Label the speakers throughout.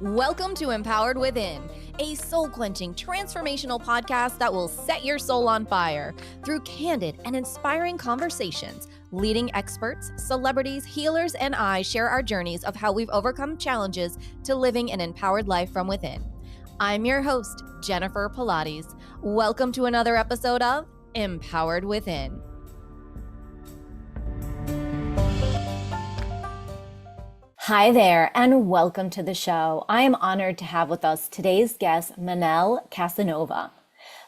Speaker 1: Welcome to Empowered Within, a soul-quenching, transformational podcast that will set your soul on fire through candid and inspiring conversations. Leading experts, celebrities, healers, and I share our journeys of how we've overcome challenges to living an empowered life from within. I'm your host, Jennifer Pilates. Welcome to another episode of Empowered Within. Hi there, and welcome to the show. I am honored to have with us today's guest, Manel Casanova.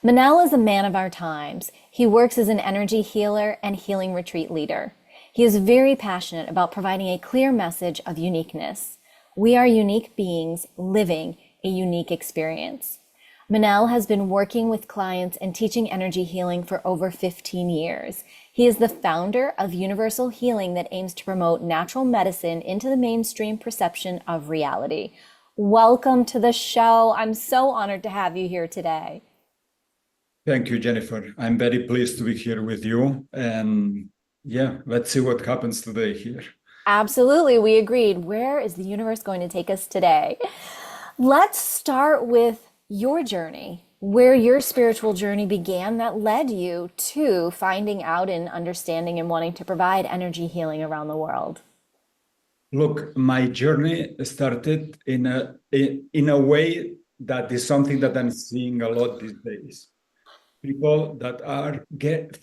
Speaker 1: Manel is a man of our times. He works as an energy healer and healing retreat leader. He is very passionate about providing a clear message of uniqueness. We are unique beings living a unique experience. Manel has been working with clients and teaching energy healing for over 15 years. He is the founder of Universal Healing that aims to promote natural medicine into the mainstream perception of reality. Welcome to the show. I'm so honored to have you here today.
Speaker 2: Thank you, Jennifer. I'm very pleased to be here with you. And let's see what happens today here.
Speaker 1: Absolutely, we agreed. Where is the universe going to take us today? Let's start with your journey, where your spiritual journey began that led you to finding out and understanding and wanting to provide energy healing around the world.
Speaker 2: Look, my journey started in a way that is something that I'm seeing a lot these days. People that are get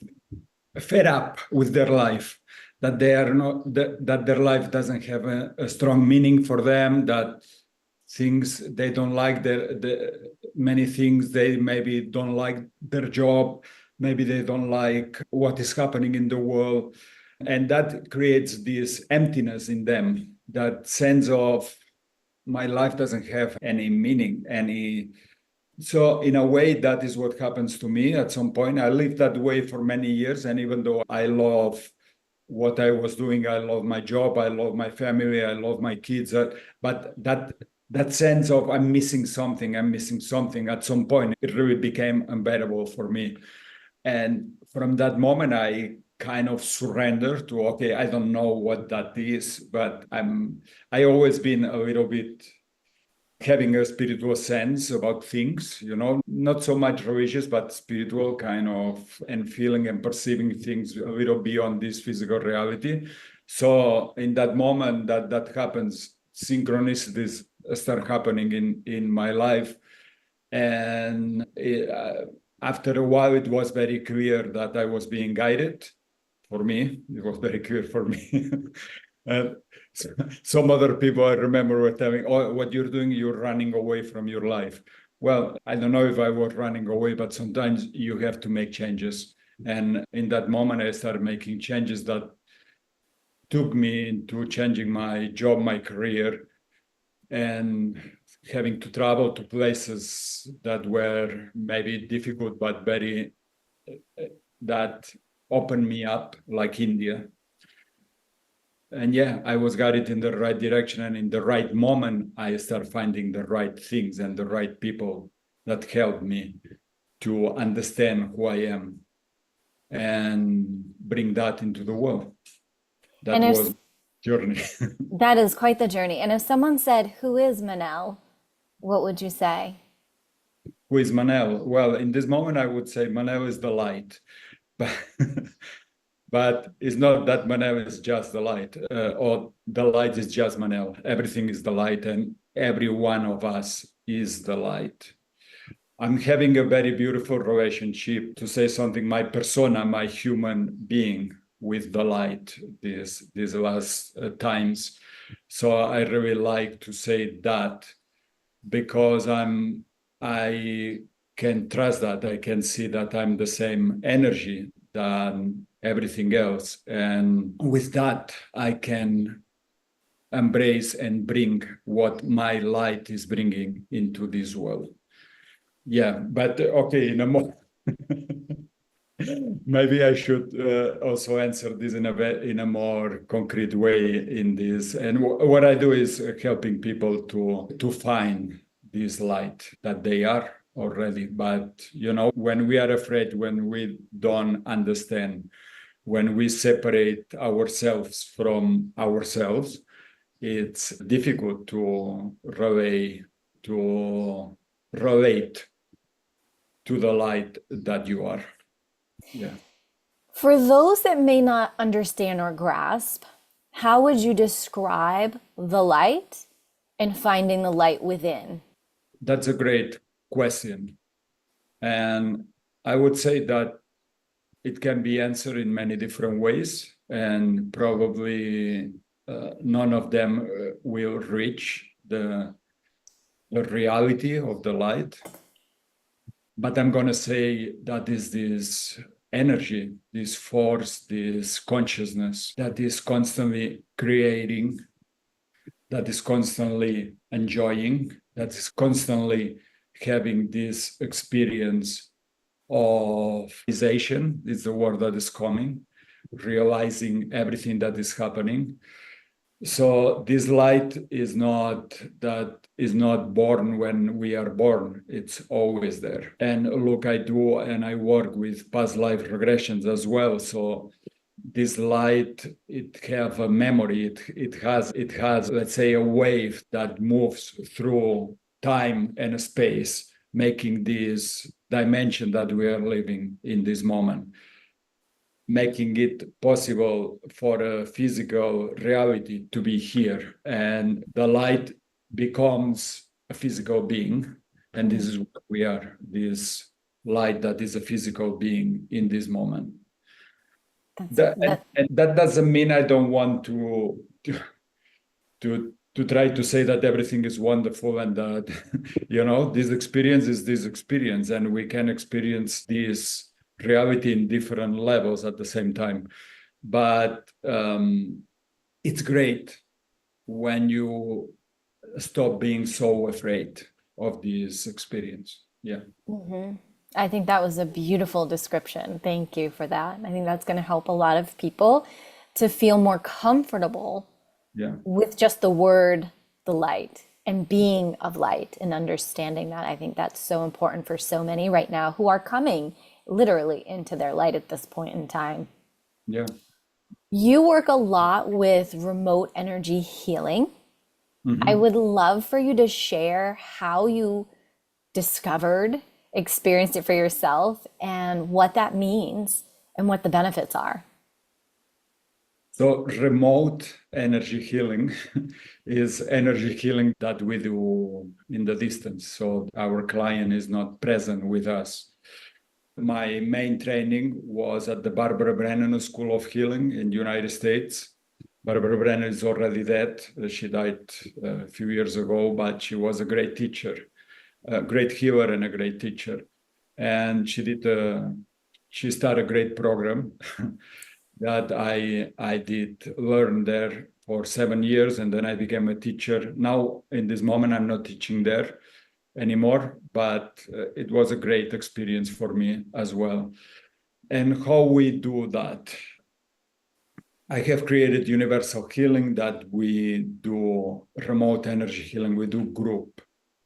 Speaker 2: fed up with their life, that they are not that their life doesn't have a strong meaning for them, that things they don't like, many things they maybe don't like their job, maybe they don't like what is happening in the world, and that creates this emptiness in them, that sense of my life doesn't have any meaning, so in a way that is what happens to me at some point. I lived that way for many years, and even though I love what I was doing, I love my job, I love my family, I love my kids, but that sense of I'm missing something at some point, it really became unbearable for me. And from that moment, I kind of surrendered to, okay, I don't know what that is, but I always been a little bit having a spiritual sense about things, not so much religious, but spiritual kind of, and feeling and perceiving things a little beyond this physical reality. So in that moment that happens, synchronicities start happening in my life. And after a while, it was very clear that I was being guided. For me, it was very clear for me. And some other people I remember were telling, oh, what you're doing, you're running away from your life. Well, I don't know if I was running away, but sometimes you have to make changes. And in that moment, I started making changes that took me into changing my job, my career, and having to travel to places that were maybe difficult, but that opened me up, like India. And I was guided in the right direction, and in the right moment, I started finding the right things and the right people that helped me to understand who I am and bring that into the world. That was journey.
Speaker 1: That is quite the journey. And if someone said, who is Manel, what would you say?
Speaker 2: Who is Manel? Well, in this moment, I would say Manel is the light. But it's not that Manel is just the light, or the light is just Manel. Everything is the light, and every one of us is the light. I'm having a very beautiful relationship, to say something, my persona, my human being, with the light these last times. So I really like to say that, because I can trust that, I can see that I'm the same energy than everything else. And with that, I can embrace and bring what my light is bringing into this world. But okay, in a more maybe I should also answer this in a more concrete way in this. And what I do is helping people to find this light that they are already. But when we are afraid, when we don't understand, when we separate ourselves from ourselves, it's difficult to relate to the light that you are. Yeah.
Speaker 1: For those that may not understand or grasp, how would you describe the light and finding the light within?
Speaker 2: That's a great question. And I would say that it can be answered in many different ways, and probably none of them will reach the reality of the light. But I'm going to say that is this energy, this force, this consciousness that is constantly creating, that is constantly enjoying, that is constantly having this experience of realization is the word that is coming, realizing everything that is happening. So this light is not born when we are born. It's always there. And look, I work with past life regressions as well. So this light, it have a memory. It has, let's say, a wave that moves through time and space, making this dimension that we are living in this moment, making it possible for a physical reality to be here. And the light becomes a physical being. And this is what we are, this light that is a physical being in this moment. And that doesn't mean I don't want to try to say that everything is wonderful and that this experience is this experience, and we can experience this reality in different levels at the same time. But it's great when you stop being so afraid of this experience. Yeah.
Speaker 1: I think that was a beautiful description. Thank you for that. I think that's going to help a lot of people to feel more comfortable
Speaker 2: Yeah.
Speaker 1: with just the word, the light, and being of light and understanding that. I think that's so important for so many right now who are coming literally into their light at this point in time.
Speaker 2: Yeah.
Speaker 1: You work a lot with remote energy healing. I
Speaker 2: Mm-hmm.
Speaker 1: would love for you to share how you discovered, experienced it for yourself, and what that means and what the benefits are.
Speaker 2: So remote energy healing is energy healing that we do in the distance. So our client is not present with us. My main training was at the Barbara Brennan School of Healing in the United States. Barbara Brennan is already dead. She died a few years ago, but she was a great teacher, a great healer and a great teacher. And she started a great program that I did learn there for 7 years, and then I became a teacher. Now, in this moment, I'm not teaching there anymore, but it was a great experience for me as well. And how we do that? I have created universal healing that we do remote energy healing. We do group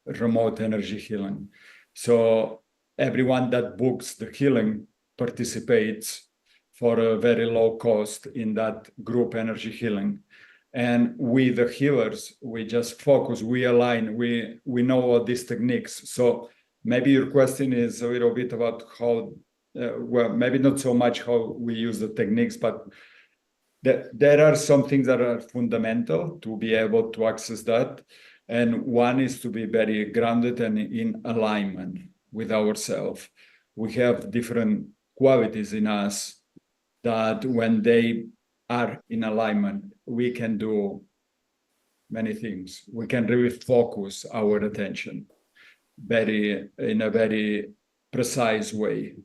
Speaker 2: remote energy healing. So everyone that books the healing participates for a very low cost in that group energy healing. And we, the healers, we just focus, we align, we know all these techniques. So maybe your question is a little bit about how, well, maybe not so much how we use the techniques, but there are some things that are fundamental to be able to access that. And one is to be very grounded and in alignment with ourselves. We have different qualities in us that when they are in alignment, we can do many things. We can really focus our attention in a very precise way.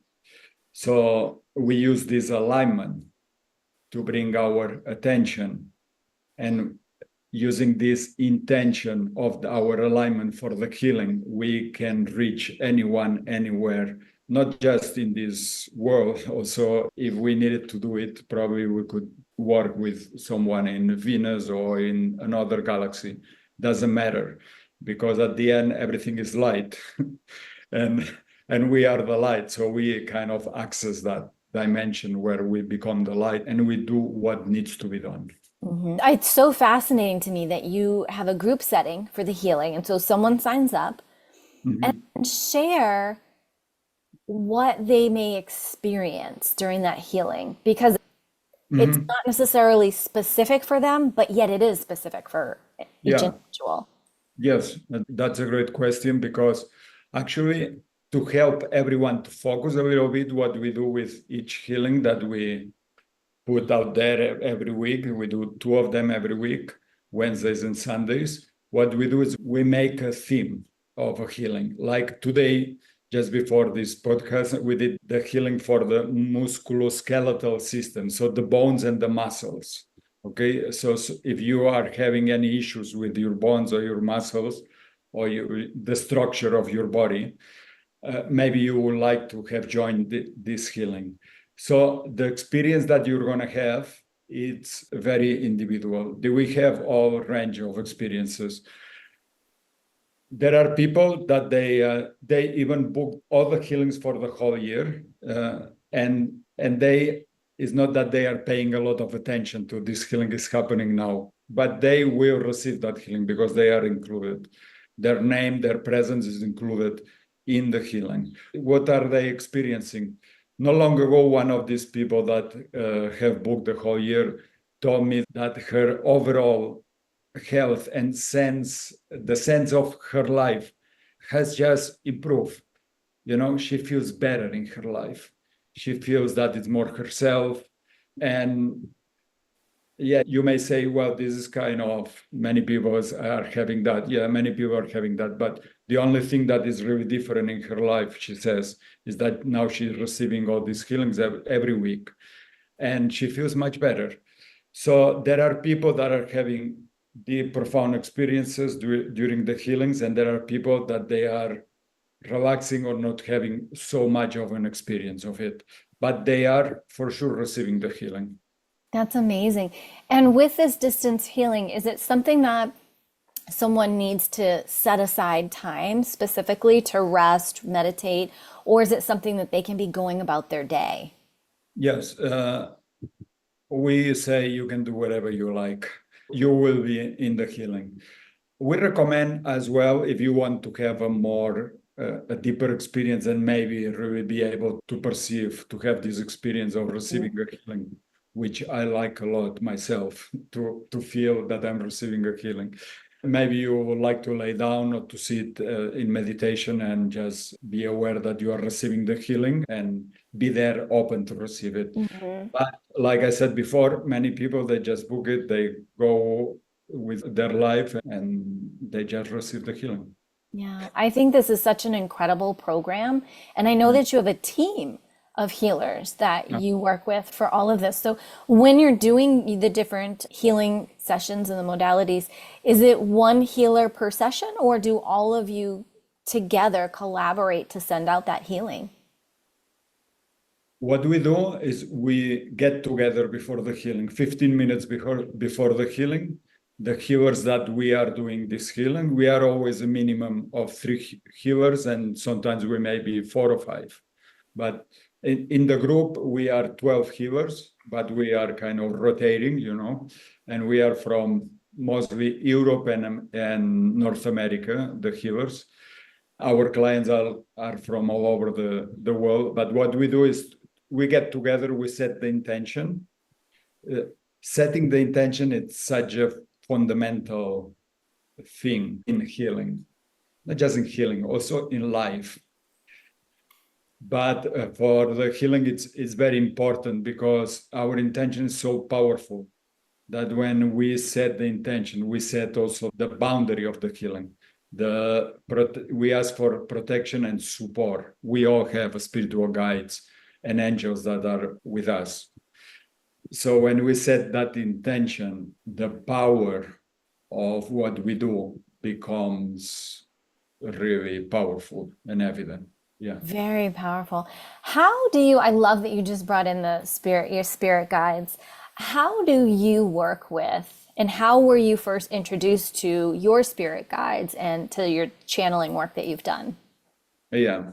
Speaker 2: So we use this alignment to bring our attention, and using this intention of our alignment for the healing, we can reach anyone, anywhere, not just in this world. Also, if we needed to do it, probably we could work with someone in Venus or in another galaxy. Doesn't matter, because at the end, everything is light. and we are the light. So we kind of access that dimension where we become the light and we do what needs to be done.
Speaker 1: It's so fascinating to me that you have a group setting for the healing. And so someone signs up
Speaker 2: Mhm.
Speaker 1: and share what they may experience during that healing because it's
Speaker 2: Mhm.
Speaker 1: not necessarily specific for them, but yet it is specific for each
Speaker 2: Yeah.
Speaker 1: individual.
Speaker 2: Yes, that's a great question because actually, to help everyone to focus a little bit, what we do with each healing that we put out there every week, we do two of them every week, Wednesdays and Sundays. What we do is we make a theme of a healing. Like today, just before this podcast, we did the healing for the musculoskeletal system, so the bones and the muscles. Okay, so if you are having any issues with your bones or your muscles or the structure of your body, maybe you would like to have joined this healing. So the experience that you're going to have, it's very individual. We have all range of experiences. There are people that they even book all the healings for the whole year, and they it's not that they are paying a lot of attention to this healing is happening now, but they will receive that healing because they are included. Their name, their presence is included in the healing. What are they experiencing? Not long ago, one of these people that have booked the whole year told me that her overall health and the sense of her life has just improved. She feels better in her life. She feels that it's more herself. And yeah, you may say, well, this is kind of many people are having that. Yeah, many people are having that. But the only thing that is really different in her life, she says, is that now she's receiving all these healings every week and she feels much better. So there are people that are having deep, profound experiences during the healings, and there are people that they are relaxing or not having so much of an experience of it, but they are for sure receiving the healing.
Speaker 1: That's amazing. And with this distance healing, is it something that someone needs to set aside time specifically to rest, meditate, or is it something that they can be going about their day?
Speaker 2: Yes, we say you can do whatever you like. You will be in the healing. We recommend as well if you want to have a deeper experience and maybe really be able to perceive, to have this experience of receiving a healing, which I like a lot myself, to feel that I'm receiving a healing. Maybe you would like to lay down or to sit in meditation and just be aware that you are receiving the healing and be there open to receive it.
Speaker 1: Mhm.
Speaker 2: But like I said before, many people they just book it, they go with their life and they just receive the healing.
Speaker 1: Yeah, I think this is such an incredible program. And I know that you have a team of healers that
Speaker 2: Yeah.
Speaker 1: you work with for all of this. So when you're doing the different healing sessions and the modalities, is it one healer per session, or do all of you together collaborate to send out that healing?
Speaker 2: What we do is we get together before the healing, 15 minutes before the healing. The healers that we are doing this healing, we are always a minimum of three healers, and sometimes we may be four or five. But in the group, we are 12 healers, but we are kind of rotating, and we are from mostly Europe and North America, the healers. Our clients are from all over the world. But what we do is we get together, we set the intention. Uh, Setting the intention, it's such a fundamental thing in healing, not just in healing, also in life. But for the healing, it's very important because our intention is so powerful that when we set the intention, we set also the boundary of the healing. We ask for protection and support. We all have spiritual guides and angels that are with us. So when we set that intention, the power of what we do becomes really powerful and evident. Yeah.
Speaker 1: Very powerful. How do you, I love that you just brought in the spirit, your spirit guides. How do you work with, and how were you first introduced to your spirit guides and to your channeling work that you've done?
Speaker 2: Yeah.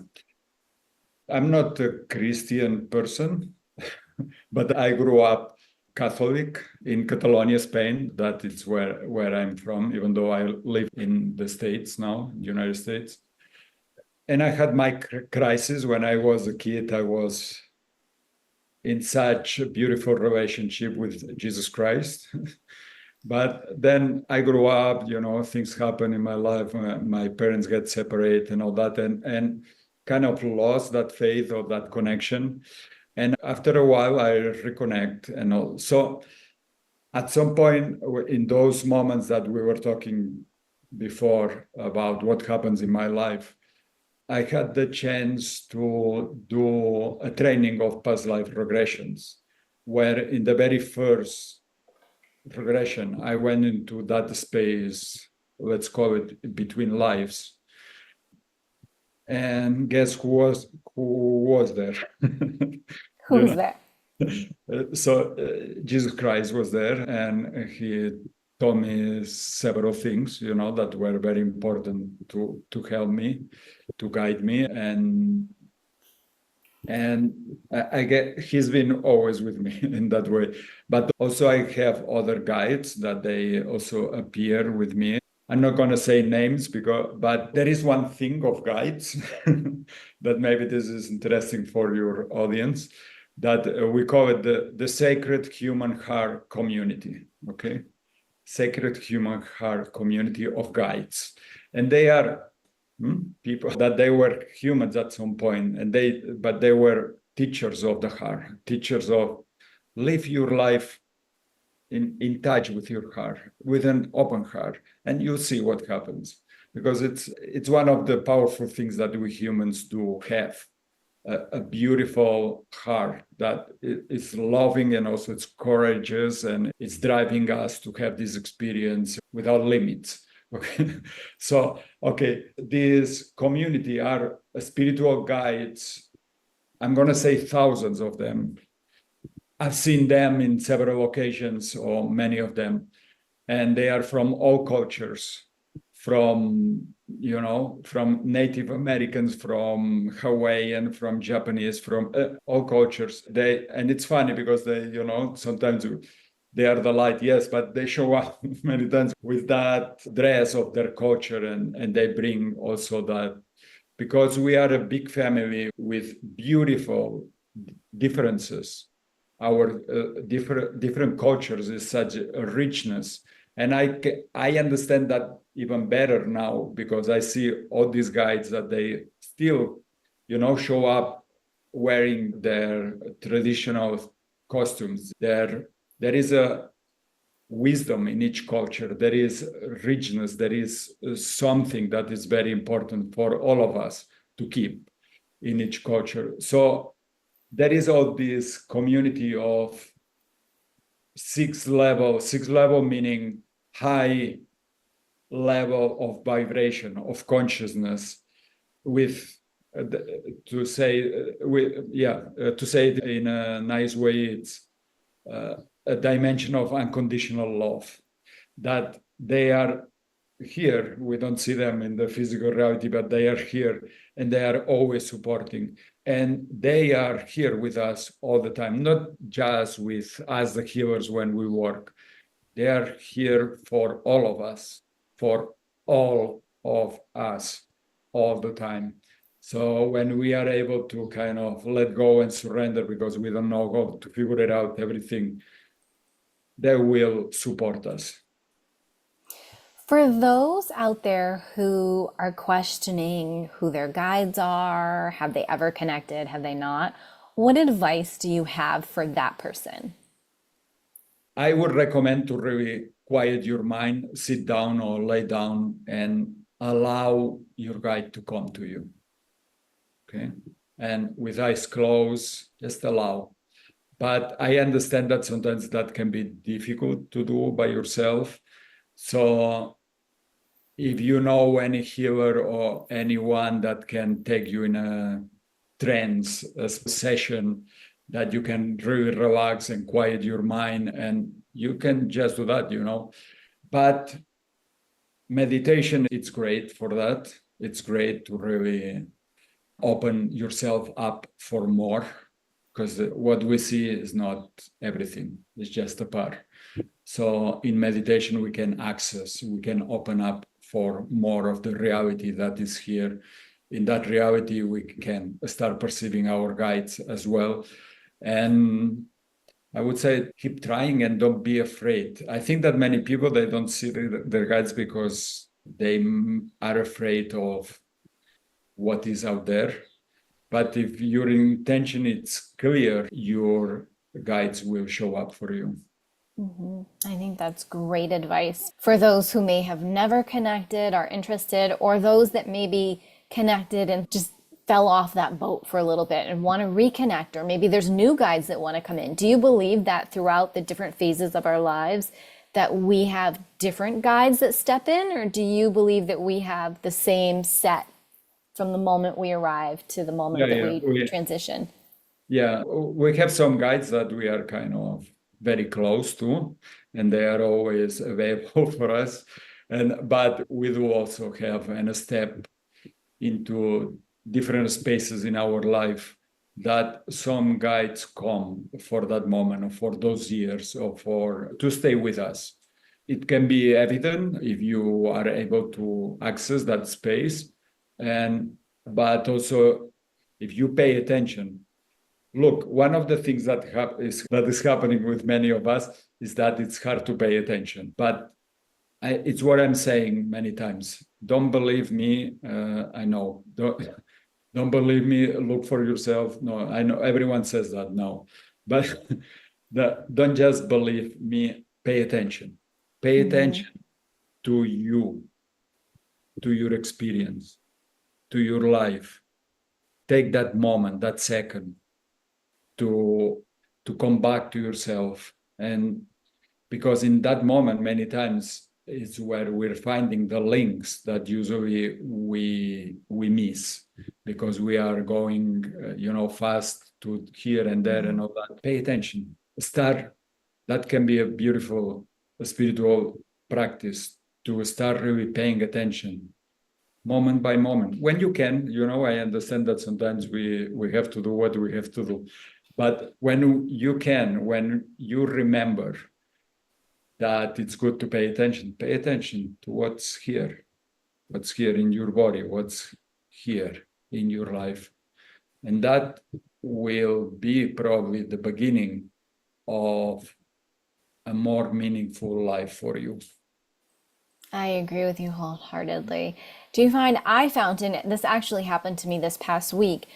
Speaker 2: I'm not a Christian person, but I grew up Catholic in Catalonia, Spain. That is where I'm from, even though I live in the States now, United States. And I had my crisis when I was a kid. I was in such a beautiful relationship with Jesus Christ. But then I grew up, things happen in my life. My parents get separated and all that, and kind of lost that faith or that connection. And after a while, I reconnect and all. So at some point in those moments that we were talking before about what happens in my life, I had the chance to do a training of past life regressions, where in the very first regression, I went into that space, let's call it between lives. And guess who was there?
Speaker 1: Who's there?
Speaker 2: So Jesus Christ was there, and he told me several things, that were very important to help me, to guide me, and I get he's been always with me in that way. But also I have other guides that they also appear with me. I'm not going to say names but there is one thing of guides that maybe this is interesting for your audience, that we call it the Sacred Human Heart Community. Okay, Sacred Human Heart Community of guides, and they are people that they were humans at some point, but they were teachers of the heart, teachers of live your life in touch with your heart, with an open heart, and you'll see what happens. Because it's one of the powerful things that we humans do have, a beautiful heart that is loving, and also it's courageous, and it's driving us to have this experience without limits. Okay, so this community are spiritual guides. I'm going to say thousands of them. I've seen them in several occasions, or many of them, and they are from all cultures, from Native Americans, from Hawaiian, from Japanese, from all cultures. And it's funny because they, sometimes they are the light, yes, but they show up many times with that dress of their culture, and they bring also that, because we are a big family with beautiful differences. Our different cultures is such a richness, and I understand that even better now, because I see all these guides that they still, show up wearing their traditional costumes. There is a wisdom in each culture. There is richness. There is something that is very important for all of us to keep in each culture. So there is all this community of six level meaning high level of vibration of consciousness, with to say it in a nice way, it's a dimension of unconditional love, that they are here. We don't see them in the physical reality, but they are here, and they are always supporting, and they are here with us all the time, not just with us, the healers, when we work. They are here for all of us, for all of us, all the time. So when we are able to kind of let go and surrender, because we don't know how to figure it out, everything, they will support us.
Speaker 1: For those out there who are questioning who their guides are, have they ever connected, have they not, what advice do you have for that person?
Speaker 2: I would recommend to really quiet your mind, sit down or lay down, and allow your guide to come to you. Okay? And with eyes closed, just allow. But I understand that sometimes that can be difficult to do by yourself. So if you know any healer or anyone that can take you in a trance, a session, that you can really relax and quiet your mind, and you can just do that, But meditation, it's great for that. It's great to really open yourself up for more. because what we see is not everything, it's just a part. So in meditation, we can open up for more of the reality that is here. In that reality, we can start perceiving our guides as well. And I would say keep trying and don't be afraid. I think that many people, they don't see their guides because they are afraid of what is out there. But if your intention is clear, your guides will show up for you.
Speaker 1: I think that's great advice for those who may have never connected, are interested, or those that maybe connected and just fell off that boat for a little bit and want to reconnect, or maybe there's new guides that want to come in. Do you believe that throughout the different phases of our lives that we have different guides that step in, or do you believe that we have the same set from the moment we arrive to the moment that we transition?
Speaker 2: Yeah, we have some guides that we are kind of very close to, and they are always available for us. But we do also have a step into different spaces in our life that some guides come for that moment or for those years or for to stay with us. It can be evident if you are able to access that space, but also if you pay attention. Look, one of the things that is happening with many of us is that it's hard to pay attention. But it's what I'm saying many times. Don't believe me. I know. Don't believe me. Look for yourself. No, I know everyone says that now, but don't just believe me. Pay attention. Pay attention to you, to your experience, to your life. Take that moment, that second, to come back to yourself. And because in that moment, many times it's where we're finding the links that usually we miss because we are going fast to here and there and all that. Pay attention. That can be a beautiful spiritual practice, to start really paying attention moment by moment when you can. I understand that sometimes we have to do what we have to do, but when you can, when you remember that it's good to pay attention to what's here in your body, what's here in your life. And that will be probably the beginning of a more meaningful life for you.
Speaker 1: I agree with you wholeheartedly. Do you find I found, and this actually happened to me this past week,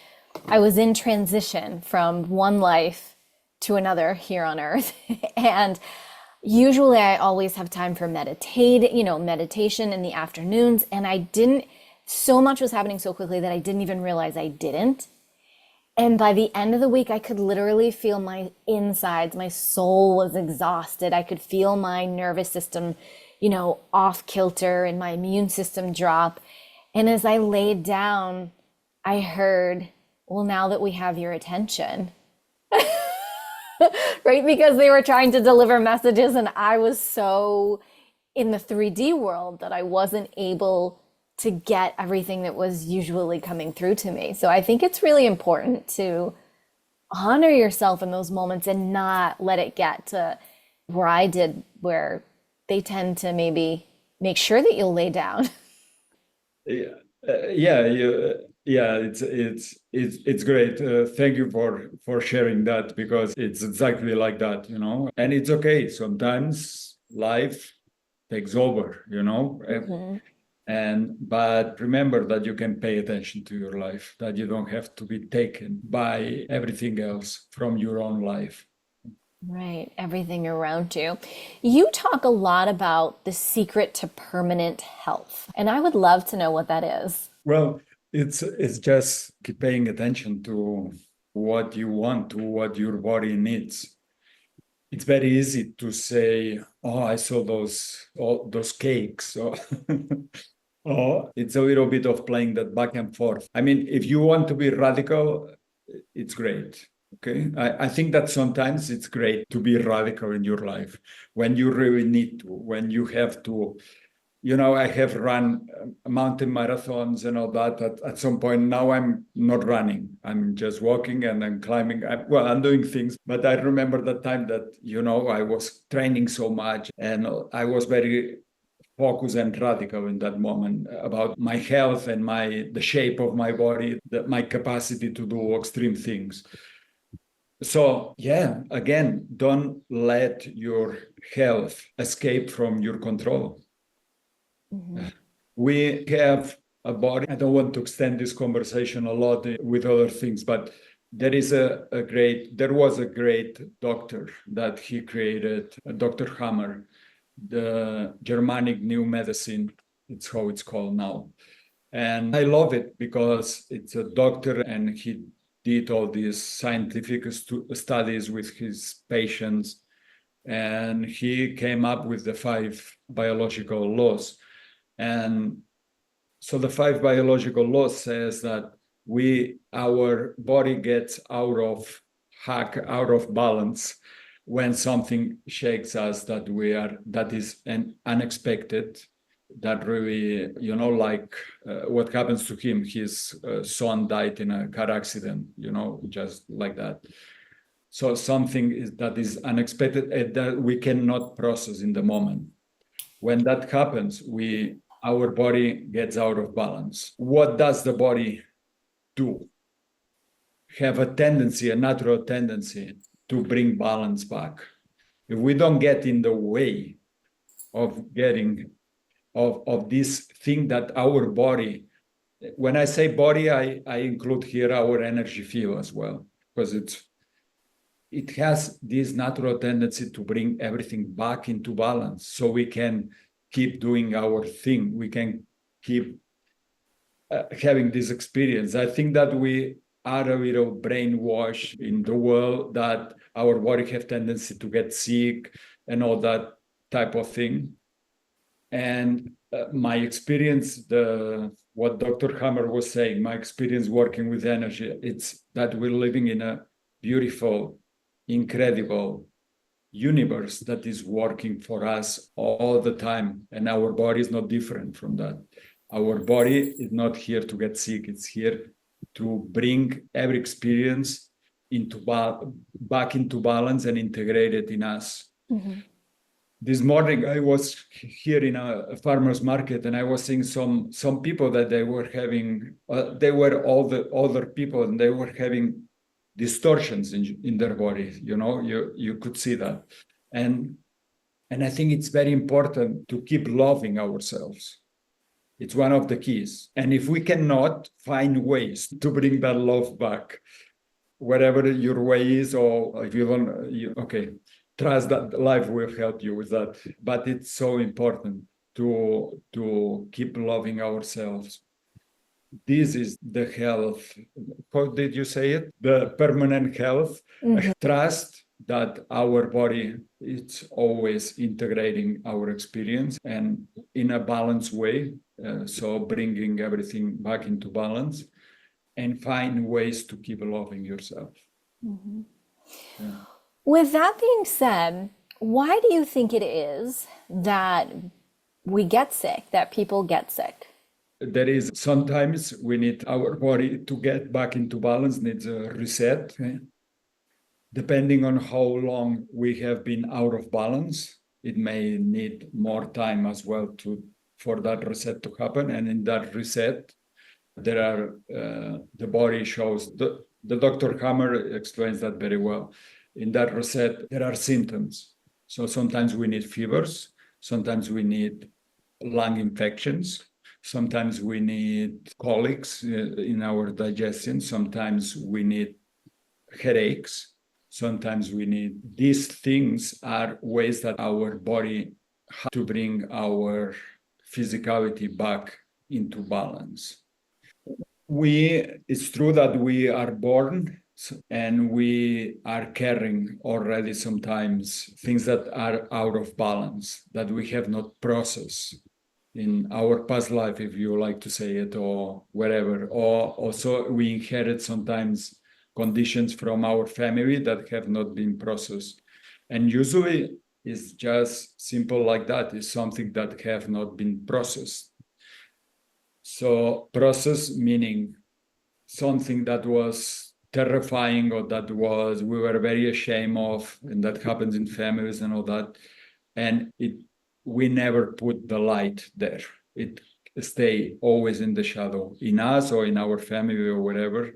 Speaker 1: I was in transition from one life to another here on earth. And usually I always have time for meditation in the afternoons. And so much was happening so quickly that I didn't even realize I didn't. And by the end of the week, I could literally feel my insides. My soul was exhausted. I could feel my nervous system, off kilter, and my immune system drop. And as I laid down, I heard, well, now that we have your attention, right? Because they were trying to deliver messages, and I was so in the 3D world that I wasn't able to get everything that was usually coming through to me. So I think it's really important to honor yourself in those moments and not let it get to where I did, where they tend to maybe make sure that you'll lay down.
Speaker 2: Yeah, it's great. Thank you for sharing that, because it's exactly like that, and it's okay. Sometimes life takes over, but remember that you can pay attention to your life, that you don't have to be taken by everything else from your own life.
Speaker 1: Right, everything around you. You talk a lot about the secret to permanent health, and I would love to know what that is.
Speaker 2: Well, it's just keep paying attention to what you want, to what your body needs. It's very easy to say, "Oh, I saw those cakes." Oh, it's a little bit of playing that back and forth. I mean, if you want to be radical, it's great. Okay. I think that sometimes it's great to be radical in your life when you really need to, when you have to I have run mountain marathons and all that. At some point now, I'm not running. I'm just walking and I'm climbing. I'm doing things. But I remember the time that, I was training so much and I was very focused and radical in that moment about my health and the shape of my body, my capacity to do extreme things. So, yeah, again, don't let your health escape from your control. We have a body. I don't want to extend this conversation a lot with other things, but there was a great doctor that he created, Dr. Hammer, the Germanic New Medicine. It's how it's called now. And I love it because it's a doctor and he did all these scientific studies with his patients. And he came up with the 5 biological laws. And so the 5 biological laws says that our body gets out of balance when something shakes us that is an unexpected, that really, like what happens to him. His son died in a car accident, just like that. So something that is unexpected and that we cannot process in the moment. When that happens, our body gets out of balance. What does the body do? Have a natural tendency to bring balance back. If we don't get in the way of getting of this thing that our body, when I say body, I include here our energy field as well, because it has this natural tendency to bring everything back into balance so we can keep doing our thing. We can keep having this experience. I think that we are a little brainwashed in the world that our body have tendency to get sick and all that type of thing. And my experience, what Dr. Hammer was saying, my experience working with energy, it's that we're living in a beautiful, incredible universe that is working for us all the time. And our body is not different from that. Our body is not here to get sick. It's here to bring every experience back into balance and integrate it in us. Mm-hmm. This morning, I was here in a farmer's market, and I was seeing some people that they were all the older people, and they were having distortions in their bodies. You could see that. And I think it's very important to keep loving ourselves. It's one of the keys. And if we cannot find ways to bring that love back, whatever your way is, or if you don't, trust that life will help you with that. But it's so important to keep loving ourselves. This is the health. How did you say it? The permanent health. Mm-hmm. Trust that our body is always integrating our experience and in a balanced way. So bringing everything back into balance and find ways to keep loving yourself.
Speaker 1: Mm-hmm. Yeah. With that being said, why do you think it is that we get sick, that people get sick?
Speaker 2: Sometimes we need our body to get back into balance, needs a reset. Okay? Depending on how long we have been out of balance, it may need more time as well for that reset to happen. And in that reset, the body shows, the Dr. Hammer explains that very well. In that reset, there are symptoms. So sometimes we need fevers, sometimes we need lung infections, sometimes we need colics in our digestion, sometimes we need headaches, sometimes we need. These things are ways that our body has to bring our physicality back into balance. It's true that we are born and we are carrying already sometimes things that are out of balance that we have not processed in our past life, if you like to say it, or wherever. Or also we inherit sometimes conditions from our family that have not been processed. And usually is just simple like that. It's something that have not been processed. So process meaning something that was terrifying or that was we were very ashamed of, and that happens in families and all that. And we never put the light there. It stay always in the shadow, in us or in our family or whatever.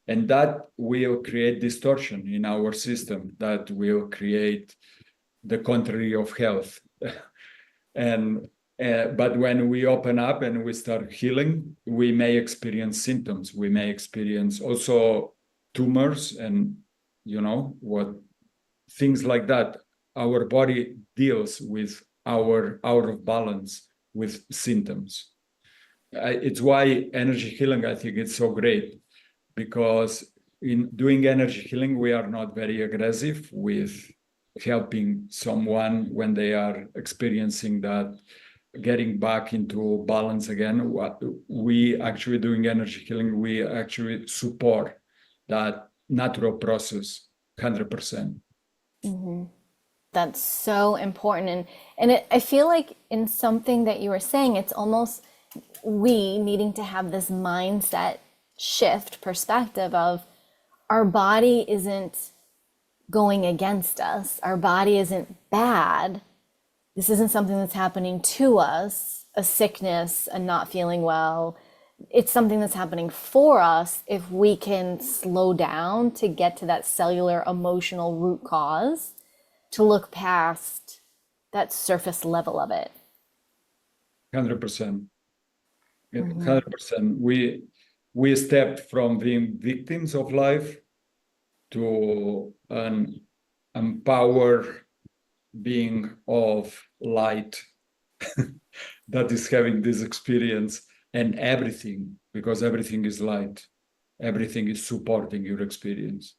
Speaker 2: And that will create distortion in our system, that will create the contrary of health. And but when we open up and we start healing, we may experience symptoms. We may experience also tumors and what things like that. Our body deals with our out of balance with symptoms. It's why energy healing, I think, it's so great, because in doing energy healing, we are not very aggressive with helping someone when they are experiencing that, getting back into balance again. What we actually doing energy healing, we actually support that natural process 100%.
Speaker 1: That's so important. I feel like in something that you were saying, it's almost we needing to have this mindset shift perspective of our body isn't going against us. Our body isn't bad. This isn't something that's happening to us, a sickness, a not feeling well. It's something that's happening for us if we can slow down to get to that cellular emotional root cause, to look past that surface level of it.
Speaker 2: 100%. 100%. We stepped from being victims of life to an empowered being of light that is having this experience, and everything, because everything is light, everything is supporting your experience.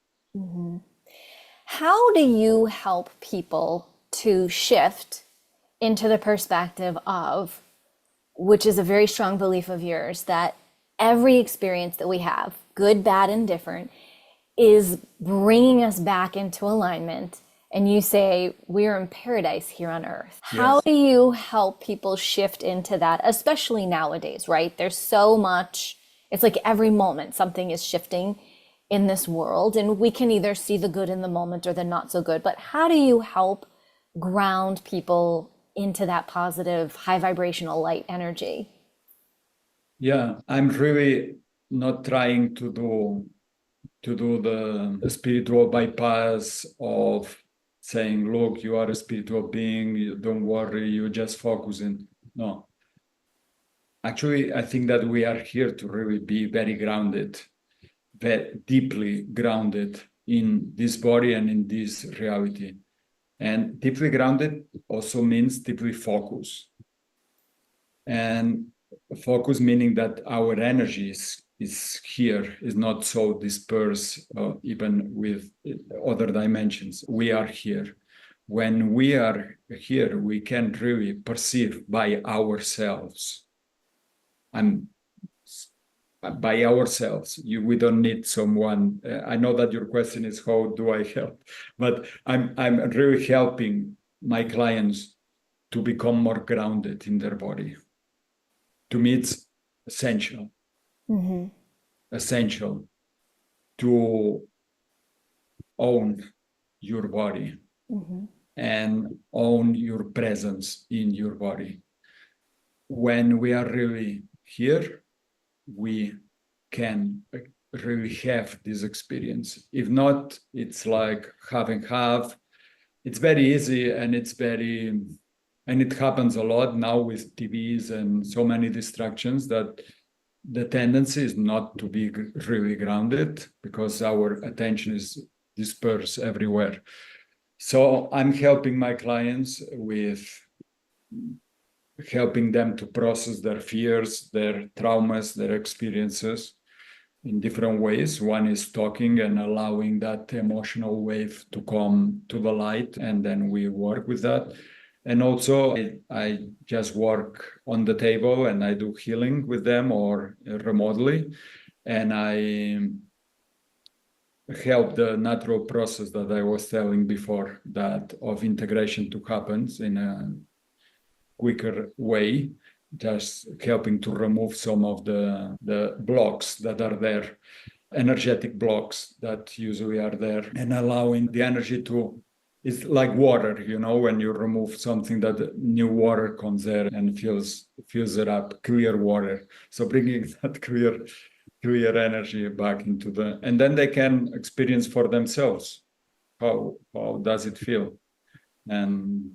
Speaker 1: How do you help people to shift into the perspective of, which is a very strong belief of yours, that every experience that we have, good, bad, and different, is bringing us back into alignment? And you say we're in paradise here on earth. How
Speaker 2: Yes.
Speaker 1: do you help people shift into that, especially nowadays, right? There's so much, it's like every moment something is shifting in this world, and we can either see the good in the moment or the not so good. But how do you help ground people into that positive, high vibrational light energy?
Speaker 2: Yeah, I'm really not trying to do the spiritual bypass of saying, look, you are a spiritual being, don't worry, you just focusing. No. Actually, I think that we are here to really be very grounded, very deeply grounded in this body and in this reality. And deeply grounded also means deeply focused. And focus meaning that our energy is here, is not so dispersed, even with other dimensions. We are here. When we are here, we can really perceive by ourselves. And by ourselves, we don't need someone. I know that your question is how do I help, but I'm really helping my clients to become more grounded in their body. To me, it's essential. Essential to own your body and own your presence in your body. When we are really here, we can really have this experience. If not, it's like having half. It's very easy, and it happens a lot now with TVs and so many distractions, that the tendency is not to be really grounded because our attention is dispersed everywhere. So I'm helping my clients with helping them to process their fears, their traumas, their experiences in different ways. One is talking and allowing that emotional wave to come to the light, and then we work with that. And also, I just work on the table and I do healing with them or remotely. And I help the natural process that I was telling before, that of integration to happens in a quicker way, just helping to remove some of the blocks that are there, energetic blocks that usually are there, and allowing the energy to, it's like water, when you remove something, that new water comes there and fills it up, clear water. So bringing that clear energy back into and then they can experience for themselves how does it feel. And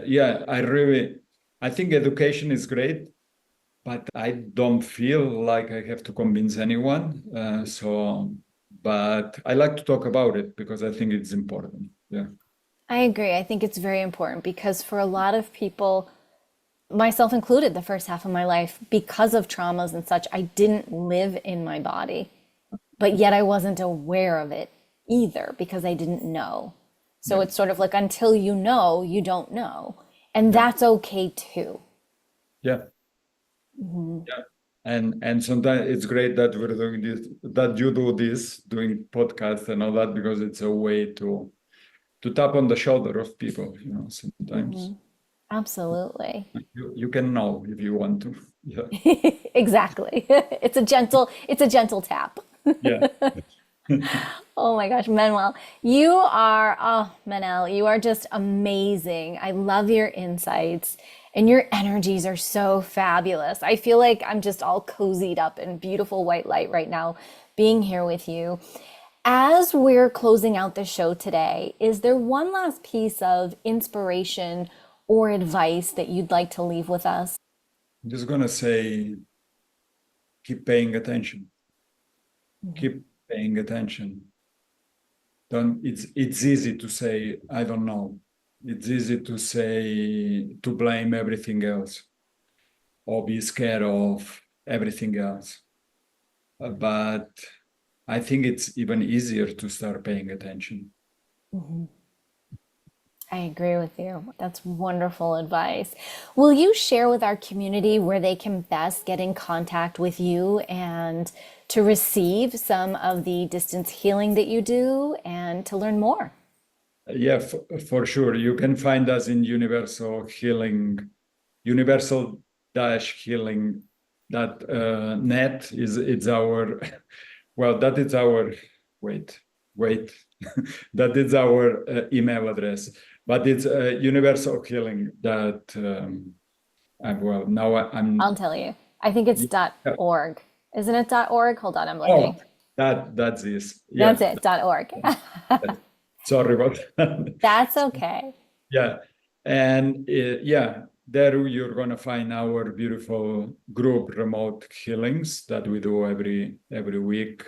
Speaker 2: yeah, I think education is great, but I don't feel like I have to convince anyone. But I like to talk about it because I think it's important. Yeah.
Speaker 1: I agree. I think it's very important because for a lot of people, myself included, the first half of my life, because of traumas and such, I didn't live in my body, but yet I wasn't aware of it either because I didn't know. So
Speaker 2: Yeah.
Speaker 1: it's sort of like until you know, you don't know. And
Speaker 2: Yeah.
Speaker 1: that's okay too.
Speaker 2: Yeah. Yeah. And sometimes it's great that we're doing this, that you do this, doing podcasts and all that, because it's a way to tap on the shoulder of people, sometimes.
Speaker 1: Absolutely.
Speaker 2: You can know if you want to. Yeah.
Speaker 1: Exactly. It's a gentle tap.
Speaker 2: Yeah.
Speaker 1: Oh my gosh, Manuel, Manel, you are just amazing. I love your insights and your energies are so fabulous. I feel like I'm just all cozied up in beautiful white light right now being here with you. As we're closing out the show today, is there one last piece of inspiration or advice that you'd like to leave with us?
Speaker 2: I'm just gonna say, keep paying attention. Keep paying attention. Don't. It's easy to say, I don't know. It's easy to say, to blame everything else or be scared of everything else. But I think it's even easier to start paying attention.
Speaker 1: I agree with you. That's wonderful advice. Will you share with our community where they can best get in contact with you and to receive some of the distance healing that you do and to learn more?
Speaker 2: Yeah, for sure. You can find us in universal dash healing that net is it's our well, that is our wait that is our email address, but it's universal healing that well, now
Speaker 1: I'll
Speaker 2: I'm
Speaker 1: tell you. I think it's
Speaker 2: yeah.
Speaker 1: .org. Isn't it .org? Hold on, I'm
Speaker 2: Oh,
Speaker 1: looking.
Speaker 2: that's this.
Speaker 1: That's
Speaker 2: Yeah.
Speaker 1: it, .org.
Speaker 2: Sorry about that.
Speaker 1: That's okay.
Speaker 2: Yeah. And yeah, there you're going to find our beautiful group remote healings that we do every week,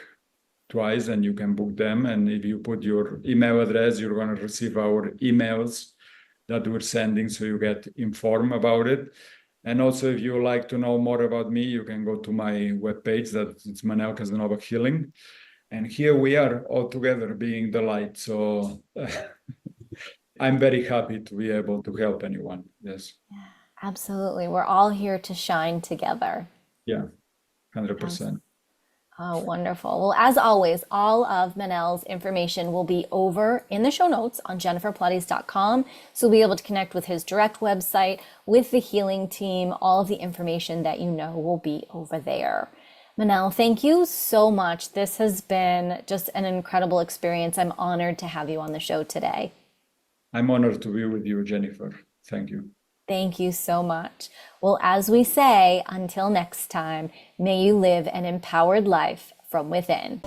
Speaker 2: twice, and you can book them. And if you put your email address, you're going to receive our emails that we're sending, so you get informed about it. And also, if you like to know more about me, you can go to my webpage. It's Manel Casanova Healing. And here we are all together being the light. So I'm very happy to be able to help anyone. Yes.
Speaker 1: Absolutely. We're all here to shine together.
Speaker 2: Yeah,
Speaker 1: Abs-
Speaker 2: 100%.
Speaker 1: Oh, wonderful. Well, as always, all of Manel's information will be over in the show notes on jenniferpilates.com. So you'll be able to connect with his direct website, with the healing team. All of the information that you know will be over there. Manel, thank you so much. This has been just an incredible experience. I'm honored to have you on the show today.
Speaker 2: I'm honored to be with you, Jennifer. Thank you.
Speaker 1: Thank you so much. Well, as we say, until next time, may you live an empowered life from within.